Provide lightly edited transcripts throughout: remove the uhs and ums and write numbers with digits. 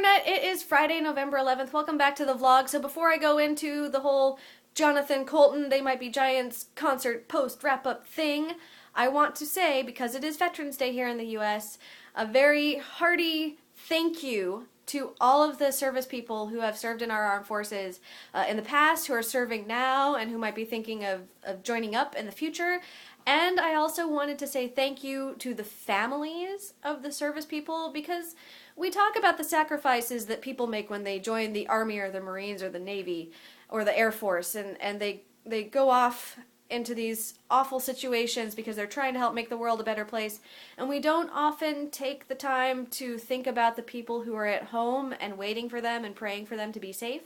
Internet, it is Friday, November 11th. Welcome back to the vlog. So before I go into the whole Jonathan Colton, They Might Be Giants concert post wrap-up thing, I want to say, because it is Veterans Day here in the US, a very hearty thank you to all of the service people who have served in our armed forces in the past, who are serving now, and who might be thinking of joining up in the future. And I also wanted to say thank you to the families of the service people, because we talk about the sacrifices that people make when they join the Army or the Marines or the Navy or the Air Force, and they go off into these awful situations because they're trying to help make the world a better place, and we don't often take the time to think about the people who are at home and waiting for them and praying for them to be safe.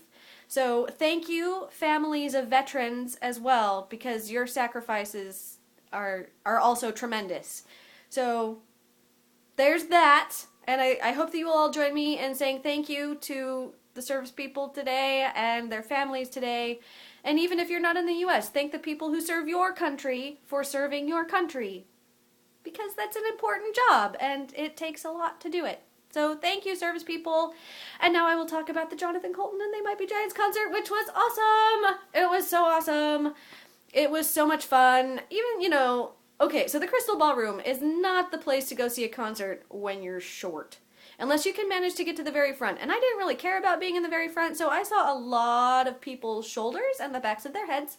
So thank you, families of veterans, as well, because your sacrifices are also tremendous. So there's that, and I hope that you will all join me in saying thank you to the service people today and their families today. And even if you're not in the US, thank the people who serve your country for serving your country, because that's an important job and it takes a lot to do it. So thank you, service people. And now I will talk about the Jonathan Colton and They Might Be Giants concert, which was awesome. It was so awesome. It was so much fun. Even, okay, so the Crystal Ballroom is not the place to go see a concert when you're short, unless you can manage to get to the very front. And I didn't really care about being in the very front, so I saw a lot of people's shoulders and the backs of their heads.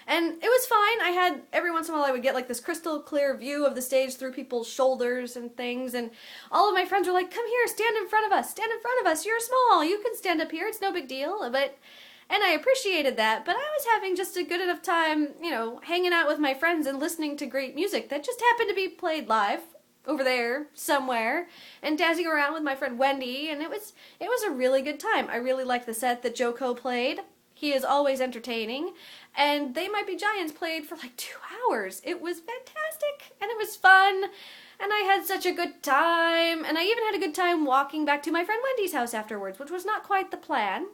And it was fine. I had, every once in a while I would get like this crystal clear view of the stage through people's shoulders and things, and all of my friends were like, come here, stand in front of us, you're small, you can stand up here, it's no big deal. And I appreciated that, but I was having just a good enough time, hanging out with my friends and listening to great music that just happened to be played live over there somewhere, and dancing around with my friend Wendy, and it was a really good time. I really liked the set that JoCo played. He is always entertaining, and They Might Be Giants played for like 2 hours. It was fantastic, and it was fun, and I had such a good time, and I even had a good time walking back to my friend Wendy's house afterwards, which was not quite the plan.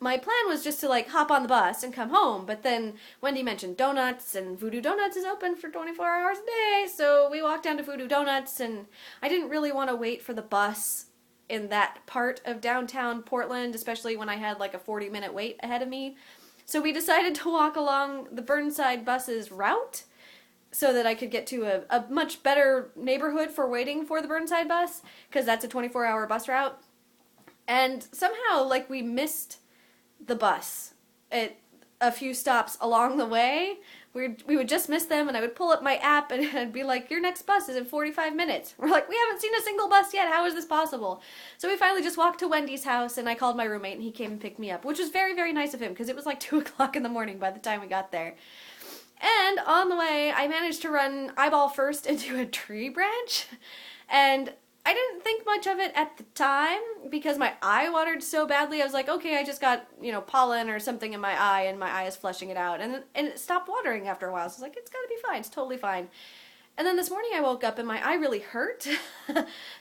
My plan was just to like hop on the bus and come home, but then Wendy mentioned donuts, and Voodoo Donuts is open for 24 hours a day, so we walked down to Voodoo Donuts, and I didn't really want to wait for the bus in that part of downtown Portland, especially when I had like a 40-minute wait ahead of me. So we decided to walk along the Burnside bus's route so that I could get to a much better neighborhood for waiting for the Burnside bus, because that's a 24-hour bus route. And somehow, like, we missed the bus at a few stops along the way. We would just miss them, and I would pull up my app and I'd be like, your next bus is in 45 minutes. We're like, we haven't seen a single bus yet. How is this possible? So we finally just walked to Wendy's house, and I called my roommate, and he came and picked me up, which was very, very nice of him, because it was like 2 o'clock in the morning by the time we got there. And on the way, I managed to run eyeball first into a tree branch, and I didn't think much of it at the time because my eye watered so badly. I was like, okay, I just got, pollen or something in my eye, and my eye is flushing it out. And it stopped watering after a while. So I was like, it's gotta be fine. It's totally fine. And then this morning I woke up and my eye really hurt.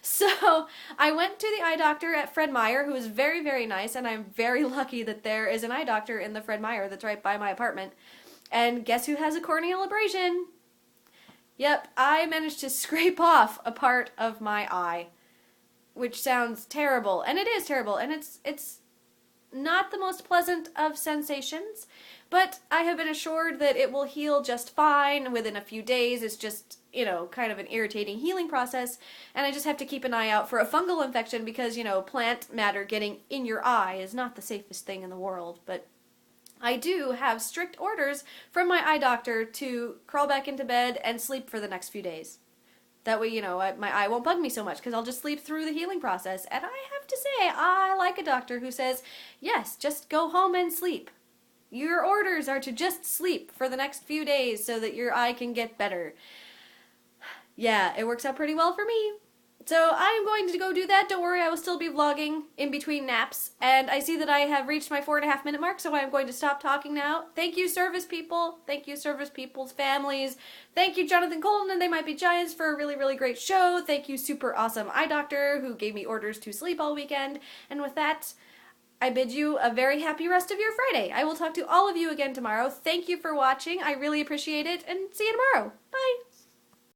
So I went to the eye doctor at Fred Meyer, who is very, very nice. And I'm very lucky that there is an eye doctor in the Fred Meyer that's right by my apartment. And guess who has a corneal abrasion? Yep, I managed to scrape off a part of my eye, which sounds terrible, and it is terrible, and it's not the most pleasant of sensations, but I have been assured that it will heal just fine within a few days. It's just, kind of an irritating healing process, and I just have to keep an eye out for a fungal infection because, plant matter getting in your eye is not the safest thing in the world, but I do have strict orders from my eye doctor to crawl back into bed and sleep for the next few days. That way, my eye won't bug me so much because I'll just sleep through the healing process. And I have to say, I like a doctor who says, yes, just go home and sleep. Your orders are to just sleep for the next few days so that your eye can get better. Yeah, it works out pretty well for me. So I'm going to go do that. Don't worry, I will still be vlogging in between naps. And I see that I have reached my 4.5 minute mark, so I'm going to stop talking now. Thank you, service people. Thank you, service people's families. Thank you, Jonathan Colton and They Might Be Giants, for a really, really great show. Thank you, super awesome eye doctor who gave me orders to sleep all weekend. And with that, I bid you a very happy rest of your Friday. I will talk to all of you again tomorrow. Thank you for watching. I really appreciate it, and see you tomorrow. Bye.